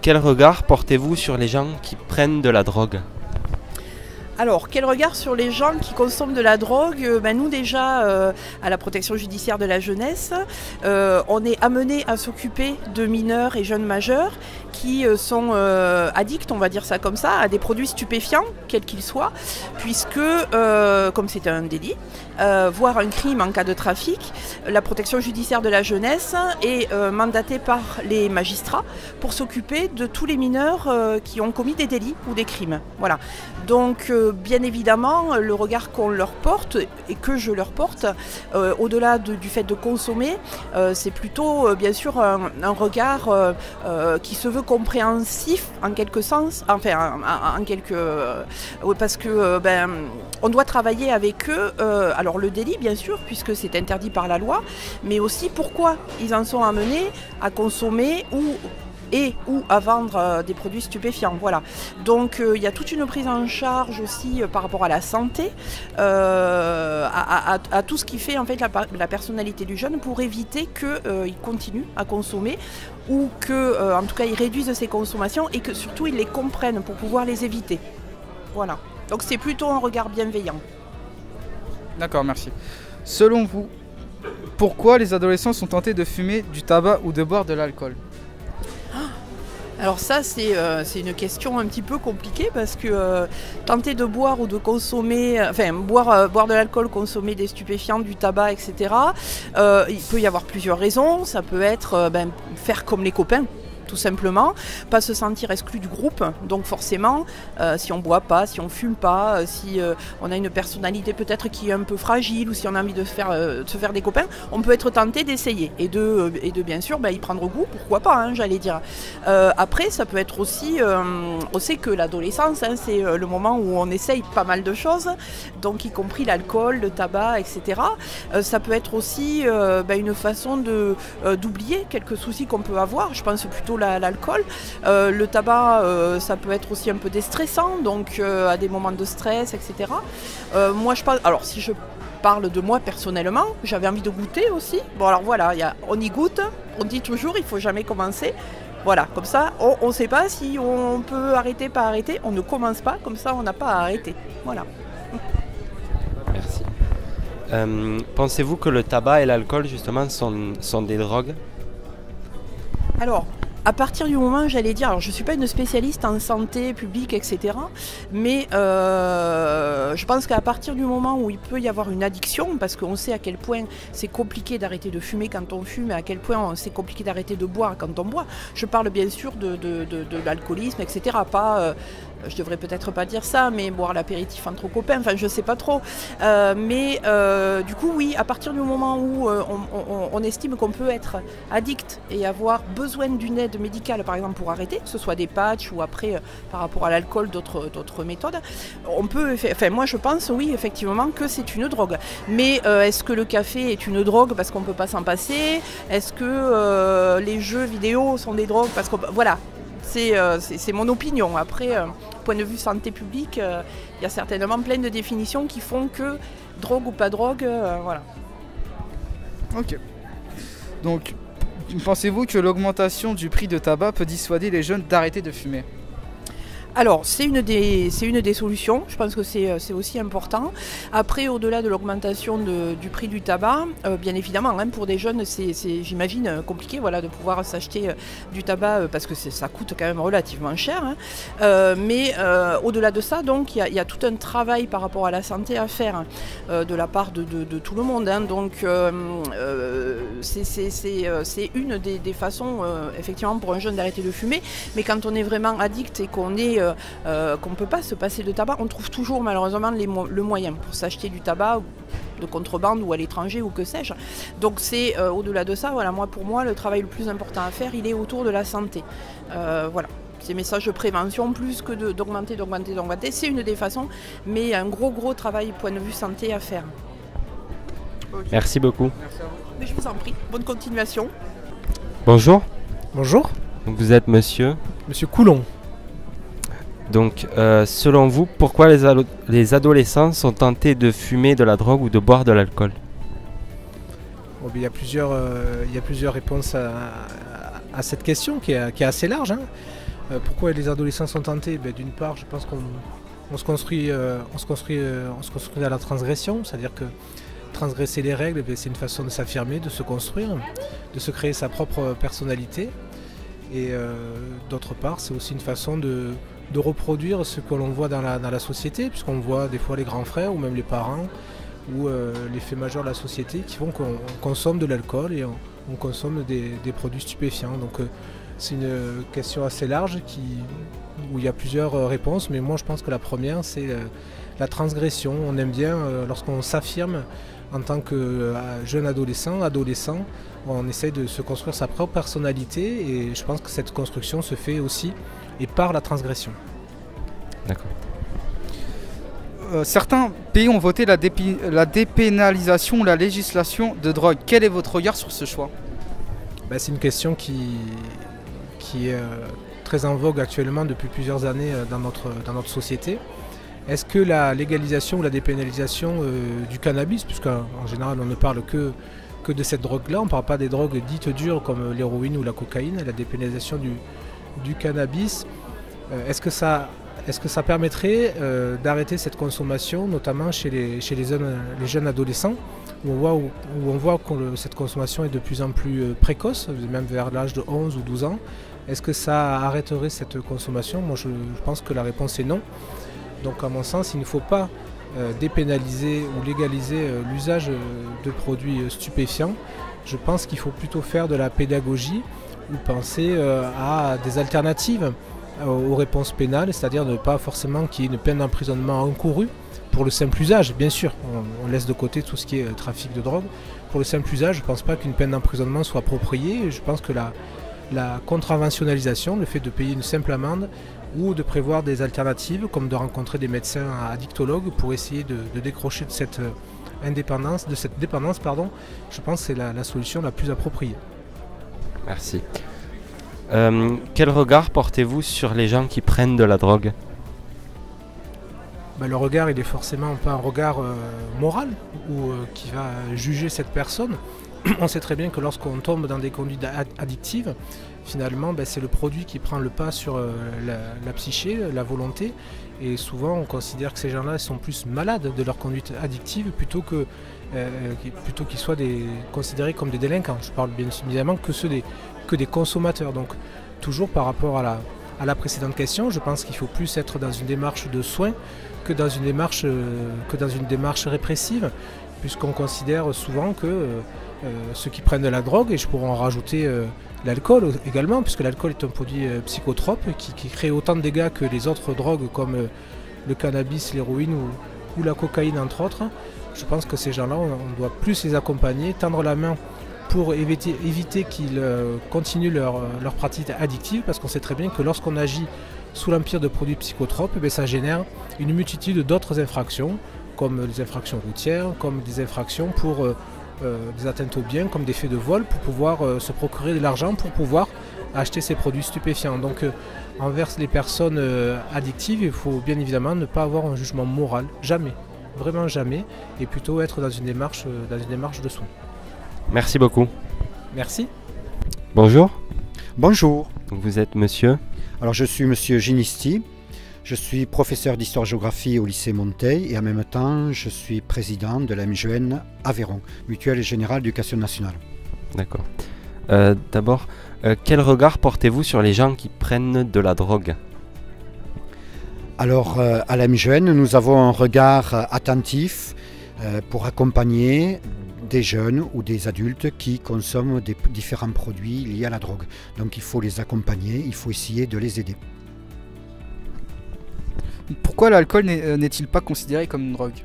quel regard portez-vous sur les gens qui prennent de la drogue ? Alors, quel regard sur les gens qui consomment de la drogue ? Nous déjà, à la protection judiciaire de la jeunesse, on est amené à s'occuper de mineurs et jeunes majeurs qui sont addicts, on va dire ça comme ça, à des produits stupéfiants, quels qu'ils soient, puisque, comme c'est un délit, voire un crime en cas de trafic, la protection judiciaire de la jeunesse est mandatée par les magistrats pour s'occuper de tous les mineurs qui ont commis des délits ou des crimes. Voilà. Donc, bien évidemment, le regard qu'on leur porte et que je leur porte, au-delà du fait de consommer, c'est plutôt bien sûr un regard qui se veut compréhensif en quelque sens, enfin parce que on doit travailler avec eux. Alors le délit bien sûr puisque c'est interdit par la loi, mais aussi pourquoi ils en sont amenés à consommer ou à vendre des produits stupéfiants. Voilà. Donc il y a toute une prise en charge aussi par rapport à la santé, à tout ce qui fait en fait la personnalité du jeune pour éviter qu'il continue à consommer ou que en tout cas il réduise ses consommations et que surtout il les comprenne pour pouvoir les éviter. Voilà. Donc c'est plutôt un regard bienveillant. D'accord, merci. Selon vous, pourquoi les adolescents sont tentés de fumer du tabac ou de boire de l'alcool ? Alors ça c'est une question un petit peu compliquée parce que tenter de boire ou de consommer, boire de l'alcool, consommer des stupéfiants, du tabac, etc. Il peut y avoir plusieurs raisons. Ça peut être faire comme les copains. Tout simplement, pas se sentir exclu du groupe, donc forcément, si on boit pas, si on fume pas, si on a une personnalité peut-être qui est un peu fragile ou si on a envie de se faire des copains, on peut être tenté d'essayer et de bien sûr y prendre goût, pourquoi pas, hein, j'allais dire. Après, ça peut être aussi, on sait que l'adolescence, hein, c'est le moment où on essaye pas mal de choses, donc y compris l'alcool, le tabac, etc. Ça peut être aussi une façon d'oublier quelques soucis qu'on peut avoir, je pense plutôt l'alcool. Le tabac, ça peut être aussi un peu déstressant, donc à des moments de stress, etc. Moi, je pense. Alors, si je parle de moi personnellement, j'avais envie de goûter aussi. Bon, alors voilà, on y goûte. On dit toujours, il faut jamais commencer. Voilà, comme ça, on ne sait pas si on peut arrêter, pas arrêter. On ne commence pas, comme ça, on n'a pas à arrêter. Voilà. Merci. Pensez-vous que le tabac et l'alcool, justement, sont des drogues ? Alors, à partir du moment, j'allais dire, alors je ne suis pas une spécialiste en santé publique, etc. Mais je pense qu'à partir du moment où il peut y avoir une addiction, parce qu'on sait à quel point c'est compliqué d'arrêter de fumer quand on fume, et à quel point c'est compliqué d'arrêter de boire quand on boit. Je parle bien sûr de l'alcoolisme, etc. Pas, je devrais peut-être pas dire ça, mais boire l'apéritif entre copains, enfin je sais pas trop. Du coup, oui, à partir du moment où on estime qu'on peut être addict et avoir besoin d'une aide médicale, par exemple, pour arrêter, que ce soit des patchs ou après, par rapport à l'alcool, d'autres méthodes, on peut, moi je pense, oui, effectivement, que c'est une drogue. Mais est-ce que le café est une drogue parce qu'on ne peut pas s'en passer? Est-ce que les jeux vidéo sont des drogues parce qu'on... Voilà, c'est mon opinion. Après, point de vue santé publique, il y a certainement plein de définitions qui font que drogue ou pas drogue, voilà. Ok. Donc, pensez-vous que l'augmentation du prix de tabac peut dissuader les jeunes d'arrêter de fumer ? Alors, c'est une des solutions, je pense que c'est aussi important. Après, au-delà de l'augmentation du prix du tabac, bien évidemment, hein, pour des jeunes, c'est j'imagine, compliqué voilà, de pouvoir s'acheter du tabac parce que ça coûte quand même relativement cher. Hein. Mais au-delà de ça, donc, il y a tout un travail par rapport à la santé à faire de la part de tout le monde. Hein. Donc, c'est une des façons, effectivement, pour un jeune d'arrêter de fumer. Mais quand on est vraiment addict et qu'on est qu'on ne peut pas se passer de tabac, on trouve toujours malheureusement le moyen pour s'acheter du tabac de contrebande ou à l'étranger ou que sais-je. Donc c'est au-delà de ça, voilà, pour moi le travail le plus important à faire, il est autour de la santé. Voilà. Ces messages de prévention plus que d'augmenter, c'est une des façons, mais un gros travail point de vue santé à faire. Okay. Merci beaucoup. Merci à vous. Mais je vous en prie, bonne continuation. Bonjour. Bonjour. Donc vous êtes monsieur Coulon. Donc, selon vous, pourquoi les adolescents sont tentés de fumer de la drogue ou de boire de l'alcool ? Bon, il y a plusieurs réponses à cette question qui est assez large. Hein. Pourquoi les adolescents sont tentés? D'une part, je pense qu'on se construit à la transgression, c'est-à-dire que transgresser les règles, c'est une façon de s'affirmer, de se construire, de se créer sa propre personnalité. Et d'autre part, c'est aussi une façon de reproduire ce que l'on voit dans la société, puisqu'on voit des fois les grands frères ou même les parents ou les faits majeurs de la société qui font qu'on consomme de l'alcool et on consomme des produits stupéfiants. Donc c'est une question assez large où il y a plusieurs réponses, mais moi je pense que la première c'est la transgression. On aime bien lorsqu'on s'affirme en tant que jeune adolescent, on essaye de se construire sa propre personnalité et je pense que cette construction se fait aussi et par la transgression. D'accord. Certains pays ont voté la dépénalisation ou la législation de drogue. Quel est votre regard sur ce choix? C'est une question qui est très en vogue actuellement depuis plusieurs années dans notre société. Est-ce que la légalisation ou la dépénalisation du cannabis, puisqu'en général on ne parle que de cette drogue-là, on ne parle pas des drogues dites dures comme l'héroïne ou la cocaïne, la dépénalisation du cannabis, est-ce que ça permettrait d'arrêter cette consommation, notamment chez les jeunes adolescents, où on voit que cette consommation est de plus en plus précoce, même vers l'âge de 11 ou 12 ans. Est-ce que ça arrêterait cette consommation? Moi je pense que la réponse est non. Donc à mon sens, il ne faut pas dépénaliser ou légaliser l'usage de produits stupéfiants. Je pense qu'il faut plutôt faire de la pédagogie ou penser à des alternatives aux réponses pénales, c'est-à-dire ne pas forcément qu'il y ait une peine d'emprisonnement encourue pour le simple usage. Bien sûr, on laisse de côté tout ce qui est trafic de drogue. Pour le simple usage, je ne pense pas qu'une peine d'emprisonnement soit appropriée. Je pense que la contraventionnalisation, le fait de payer une simple amende, ou de prévoir des alternatives, comme de rencontrer des médecins addictologues pour essayer de décrocher de cette dépendance, je pense que c'est la solution la plus appropriée. Merci. Quel regard portez-vous sur les gens qui prennent de la drogue? Le regard, il est forcément pas un regard moral ou qui va juger cette personne. On sait très bien que lorsqu'on tombe dans des conduites addictives, finalement, c'est le produit qui prend le pas sur la psyché, la volonté. Et souvent, on considère que ces gens-là sont plus malades de leur conduite addictive plutôt qu'ils soient considérés comme des délinquants. Je parle bien évidemment que des consommateurs. Donc, toujours par rapport à la précédente question, je pense qu'il faut plus être dans une démarche de soins que dans une démarche répressive, puisqu'on considère souvent que ceux qui prennent de la drogue, et je pourrais en rajouter l'alcool également, puisque l'alcool est un produit psychotrope qui crée autant de dégâts que les autres drogues comme le cannabis, l'héroïne ou la cocaïne entre autres. Je pense que ces gens-là, on doit plus les accompagner, tendre la main pour éviter qu'ils continuent leur pratique addictive, parce qu'on sait très bien que lorsqu'on agit sous l'empire de produits psychotropes, ça génère une multitude d'autres infractions, comme les infractions routières, comme des infractions pour des atteintes aux biens, comme des faits de vol, pour pouvoir se procurer de l'argent, pour pouvoir acheter ces produits stupéfiants. Donc envers les personnes addictives, il faut bien évidemment ne pas avoir un jugement moral, jamais, vraiment jamais, et plutôt être dans une démarche de soins. Merci beaucoup. Merci. Bonjour. Bonjour. Donc vous êtes monsieur? Alors je suis monsieur Ginisti, je suis professeur d'histoire-géographie au lycée Monteil et en même temps je suis président de la MGN Aveyron, Mutuelle Générale d'Éducation Nationale. D'accord. D'abord, quel regard portez-vous sur les gens qui prennent de la drogue? Alors à la MGN, nous avons un regard attentif pour accompagner des jeunes ou des adultes qui consomment des différents produits liés à la drogue. Donc il faut les accompagner, il faut essayer de les aider. Pourquoi l'alcool n'est-il pas considéré comme une drogue?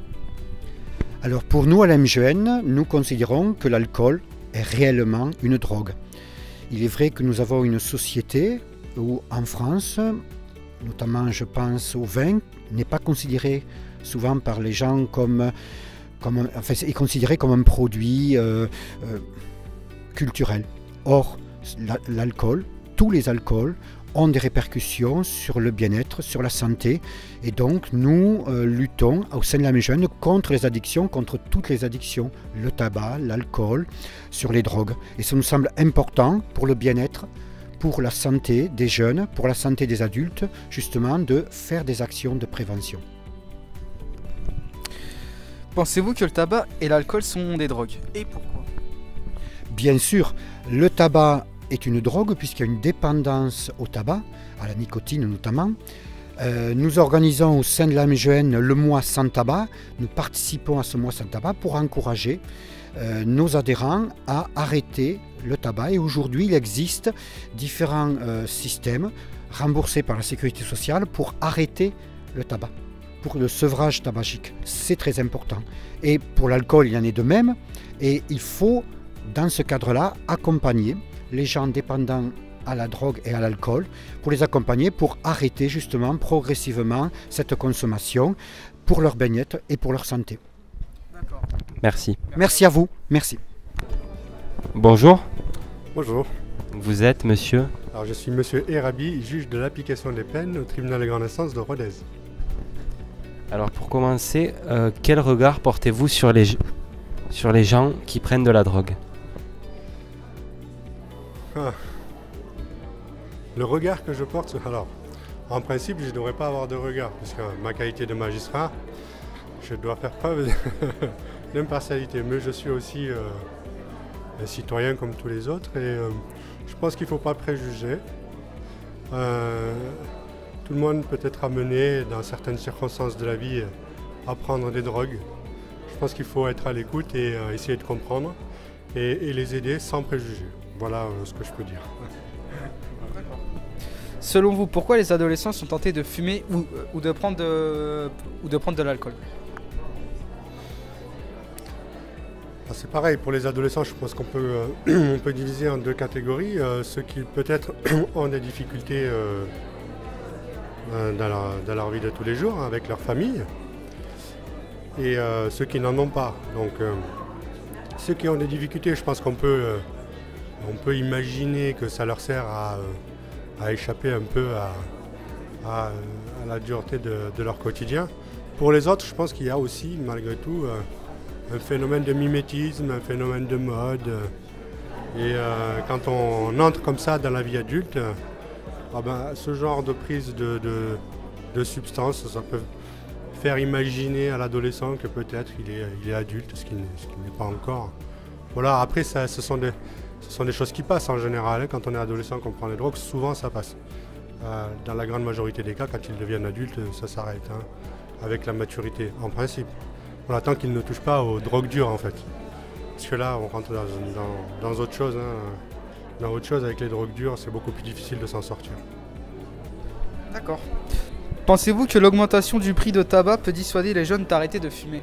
Alors pour nous à la MGN, nous considérons que l'alcool est réellement une drogue. Il est vrai que nous avons une société où en France, notamment je pense au vin, n'est pas considéré souvent par les gens est considéré comme un produit culturel. Or, l'alcool, tous les alcools ont des répercussions sur le bien-être, sur la santé, et donc nous luttons au sein de la MGN contre les addictions, contre toutes les addictions, le tabac, l'alcool, sur les drogues. Et ça nous semble important pour le bien-être, pour la santé des jeunes, pour la santé des adultes, justement de faire des actions de prévention. Pensez-vous que le tabac et l'alcool sont des drogues? Et pourquoi? Bien sûr, le tabac est une drogue puisqu'il y a une dépendance au tabac, à la nicotine notamment. Nous organisons au sein de la MGN le mois sans tabac. Nous participons à ce mois sans tabac pour encourager nos adhérents à arrêter le tabac. Et aujourd'hui, il existe différents systèmes remboursés par la sécurité sociale pour arrêter le tabac, pour le sevrage tabagique. C'est très important. Et pour l'alcool, il y en est de même. Et il faut, dans ce cadre-là, accompagner les gens dépendants à la drogue et à l'alcool, pour les accompagner, pour arrêter justement progressivement cette consommation pour leur bien-être et pour leur santé. D'accord. Merci. Merci à vous. Merci. Bonjour, Bonjour, vous êtes monsieur? alors je suis Monsieur Erabi, juge de l'application des peines au tribunal de grande instance de Rodez. Alors pour commencer, quel regard portez-vous sur les gens qui prennent de la drogue? Le regard que je porte, alors en principe je ne devrais pas avoir de regard, puisque ma qualité de magistrat, je dois faire preuve d'impartialité, mais je suis aussi un citoyen comme tous les autres et je pense qu'il ne faut pas préjuger. Tout le monde peut être amené dans certaines circonstances de la vie à prendre des drogues. Je pense qu'il faut être à l'écoute et essayer de comprendre et les aider sans préjuger. Voilà ce que je peux dire. Selon vous, pourquoi les adolescents sont tentés de fumer ou de prendre de l'alcool? C'est pareil, pour les adolescents, je pense qu'on peut, on peut diviser en deux catégories. Ceux qui peut-être ont des difficultés dans leur vie de tous les jours, hein, avec leur famille, et ceux qui n'en ont pas. Donc ceux qui ont des difficultés, je pense qu'on peut, on peut imaginer que ça leur sert à échapper un peu à la dureté de leur quotidien. Pour les autres, je pense qu'il y a aussi, malgré tout, un phénomène de mimétisme, un phénomène de mode. Et quand on entre comme ça dans la vie adulte, ce genre de prise de substances, ça peut faire imaginer à l'adolescent que peut-être il est adulte, ce qui n'est pas encore. Voilà, après, ce sont des choses qui passent en général. Hein. Quand on est adolescent, qu'on prend les drogues, souvent ça passe. Dans la grande majorité des cas, quand ils deviennent adultes, ça s'arrête, hein, avec la maturité, en principe. Voilà, tant qu'ils ne touchent pas aux drogues dures, en fait. Parce que là, on rentre dans autre chose. Hein. Dans autre chose, avec les drogues dures, c'est beaucoup plus difficile de s'en sortir. D'accord. Pensez-vous que l'augmentation du prix de tabac peut dissuader les jeunes d'arrêter de fumer?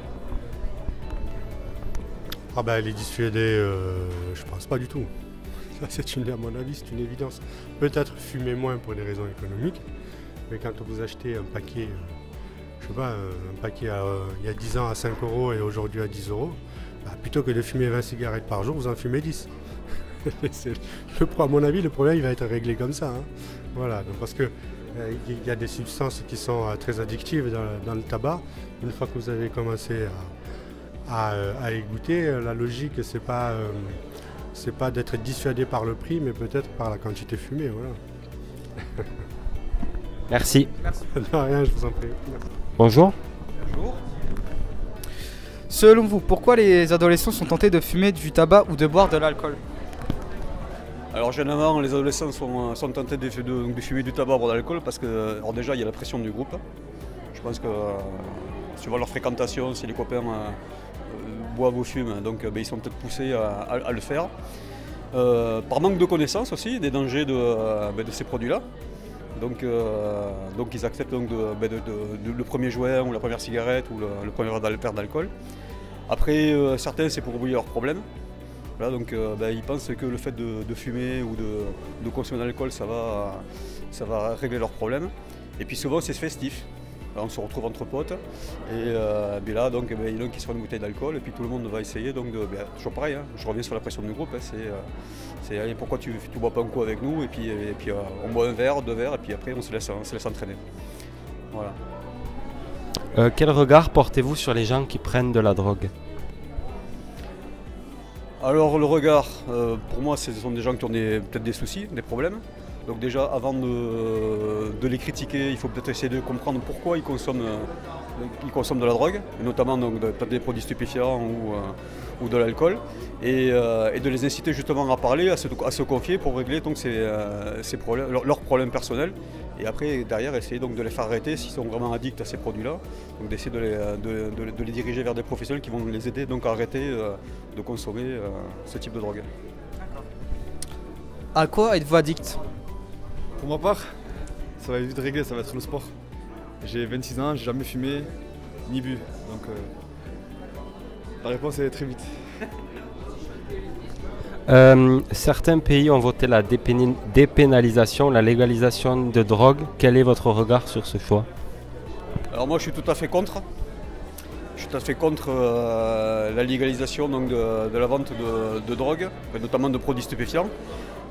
Les dissuader, je pense pas du tout. Ça, à mon avis, c'est une évidence. Peut-être fumer moins pour des raisons économiques, mais quand vous achetez un paquet, un paquet il y a 10 ans à 5 € et aujourd'hui à 10 €, plutôt que de fumer 20 cigarettes par jour, vous en fumez 10. À mon avis, le problème il va être réglé comme ça. Hein. Voilà, donc parce que il y a des substances qui sont très addictives dans le tabac. Une fois que vous avez commencé à y goûter, la logique c'est pas d'être dissuadé par le prix, mais peut-être par la quantité fumée. Voilà. Merci. De rien, je vous en prie. Merci. Bonjour. Bonjour. Selon vous, pourquoi les adolescents sont tentés de fumer du tabac ou de boire de l'alcool? Alors généralement les adolescents sont tentés de fumer du tabac ou de l'alcool parce que alors déjà il y a la pression du groupe. Je pense que suivant leur fréquentation, si les copains boivent ou fument, donc ils sont peut-être poussés à le faire. Par manque de connaissances aussi des dangers de ces produits-là. Donc ils acceptent donc le premier joint ou la première cigarette ou le premier verre d'alcool. Après certains c'est pour oublier leurs problèmes. Voilà, donc ils pensent que le fait de fumer ou de consommer de l'alcool ça va régler leurs problèmes. Et puis souvent c'est festif. Là, on se retrouve entre potes et là donc il y en a qui se font une bouteille d'alcool et puis tout le monde va essayer donc toujours pareil, hein, je reviens sur la pression du groupe, hein, c'est allez, pourquoi tu bois pas un coup avec nous et puis on boit un verre, deux verres et puis après on se laisse entraîner. Voilà. Quel regard portez-vous sur les gens qui prennent de la drogue? Alors le regard, pour moi ce sont des gens qui ont peut-être des soucis, des problèmes. Donc déjà, avant de les critiquer, il faut peut-être essayer de comprendre pourquoi ils consomment de la drogue, et notamment donc, des produits stupéfiants ou de l'alcool, et de les inciter justement à parler, à se confier pour régler donc, leurs problèmes personnels. Et après, derrière, essayer donc, de les faire arrêter s'ils sont vraiment addicts à ces produits-là. Donc d'essayer de les diriger vers des professionnels qui vont les aider donc, à arrêter de consommer ce type de drogue. À quoi êtes-vous addict? Pour ma part, ça va être vite réglé, ça va être le sport. J'ai 26 ans, j'ai jamais fumé ni bu. Donc la réponse est très vite. Certains pays ont voté la dépénalisation, la légalisation de drogue. Quel est votre regard sur ce choix? Alors moi je suis tout à fait contre. Je suis tout à fait contre la légalisation donc, de la vente de drogue, notamment de produits stupéfiants.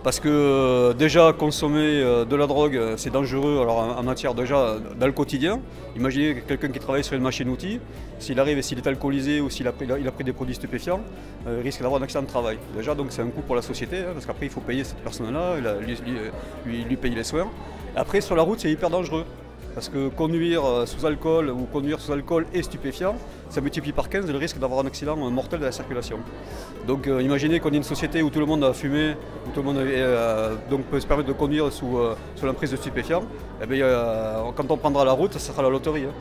Parce que déjà consommer de la drogue c'est dangereux alors, en matière déjà dans le quotidien. Imaginez quelqu'un qui travaille sur une machine-outil, s'il arrive et s'il est alcoolisé ou s'il a pris des produits stupéfiants, il risque d'avoir un accident de travail. Déjà donc c'est un coût pour la société parce qu'après il faut payer cette personne-là, lui payer les soins. Après sur la route c'est hyper dangereux. Parce que conduire sous alcool ou conduire sous alcool et stupéfiant, ça multiplie par 15 le risque d'avoir un accident mortel de la circulation. Donc imaginez qu'on ait une société où tout le monde a fumé, où tout le monde donc peut se permettre de conduire sous l'emprise de stupéfiants, et bien, quand on prendra la route, ça sera la loterie. Hein.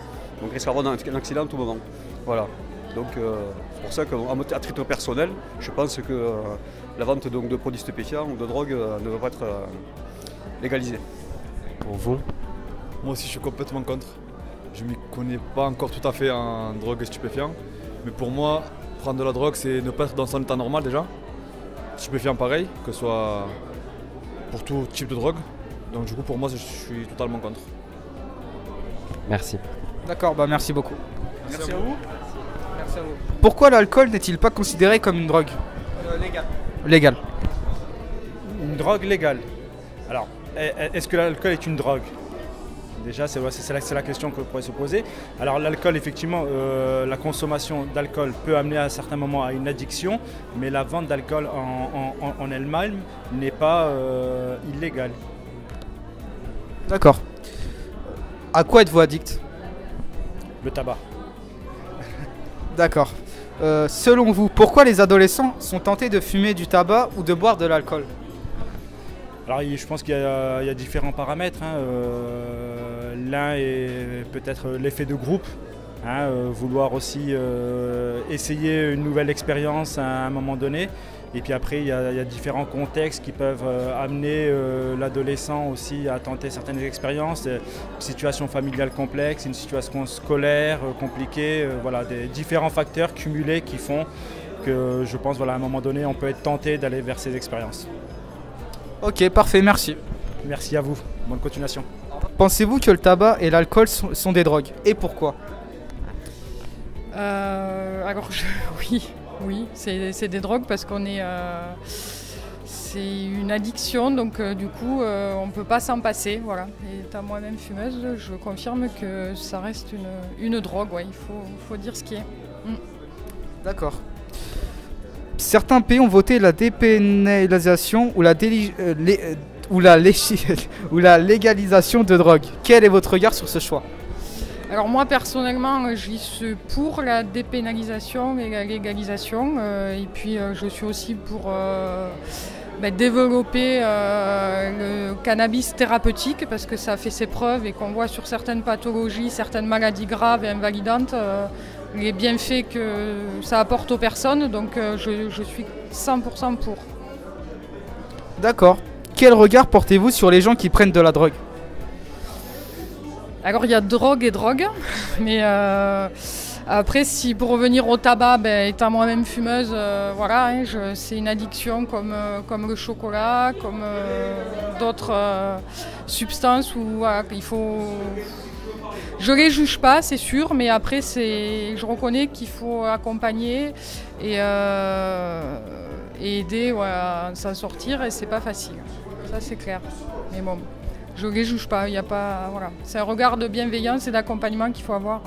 Donc il risque d'avoir un accident à tout moment. Voilà. Donc c'est pour ça qu'à titre personnel, je pense que la vente donc, de produits stupéfiants ou de drogue ne devrait pas être légalisée. Pour vous? Moi aussi je suis complètement contre. Je ne m'y connais pas encore tout à fait en drogue et stupéfiants. Mais pour moi, prendre de la drogue, c'est ne pas être dans son état normal déjà. Stupéfiant pareil, que ce soit pour tout type de drogue. Donc du coup pour moi je suis totalement contre. Merci. D'accord, bah merci beaucoup. Merci à vous. Merci à vous. Pourquoi l'alcool n'est-il pas considéré comme une drogue? Légal. Une drogue légale. Alors, est-ce que l'alcool est une drogue? Déjà, c'est la question que pourrait se poser. Alors l'alcool, effectivement, la consommation d'alcool peut amener à un certain moment à une addiction, mais la vente d'alcool en elle-même n'est pas illégale. D'accord. À quoi êtes-vous addict? Le tabac. D'accord. Selon vous, pourquoi les adolescents sont tentés de fumer du tabac ou de boire de l'alcool? Alors je pense qu'il y a différents paramètres. Hein. L'un est peut-être l'effet de groupe, hein, vouloir aussi essayer une nouvelle expérience à un moment donné. Et puis après, il y a différents contextes qui peuvent amener l'adolescent aussi à tenter certaines expériences. Une situation familiale complexe, une situation scolaire compliquée, voilà, des différents facteurs cumulés qui font que je pense voilà, à un moment donné, on peut être tenté d'aller vers ces expériences. Ok, parfait, merci. Merci à vous, bonne continuation. Pensez-vous que le tabac et l'alcool sont des drogues? Et pourquoi? Alors oui, c'est des drogues parce qu'on est... c'est une addiction, donc du coup on ne peut pas s'en passer. Voilà. Et étant moi-même fumeuse, je confirme que ça reste une drogue, ouais, il faut dire ce qui est. D'accord. Certains pays ont voté la dépénalisation ou la légalisation de drogue. Quel est votre regard sur ce choix? Alors moi personnellement je suis pour la dépénalisation et la légalisation et puis je suis aussi pour développer le cannabis thérapeutique parce que ça fait ses preuves et qu'on voit sur certaines pathologies, certaines maladies graves et invalidantes les bienfaits que ça apporte aux personnes, donc je suis 100% pour. D'accord. Quel regard portez-vous sur les gens qui prennent de la drogue? Alors il y a drogue et drogue, mais après si pour revenir au tabac, étant moi-même fumeuse, voilà, hein, c'est une addiction comme le chocolat, comme d'autres substances où voilà, il faut... Je ne les juge pas, c'est sûr, mais après je reconnais qu'il faut accompagner et aider à s'en sortir et c'est pas facile, ça c'est clair. Mais bon. Je ne les juge pas, il y a pas, voilà. C'est un regard de bienveillance et d'accompagnement qu'il faut avoir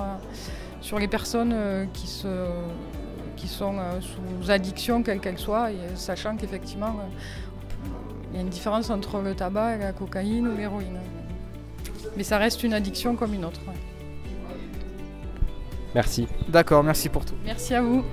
sur les personnes qui sont sous addiction, quelle qu'elle soit, et sachant qu'effectivement, Il y a une différence entre le tabac et la cocaïne ou l'héroïne. Mais ça reste une addiction comme une autre. Ouais. Merci. D'accord, merci pour tout. Merci à vous.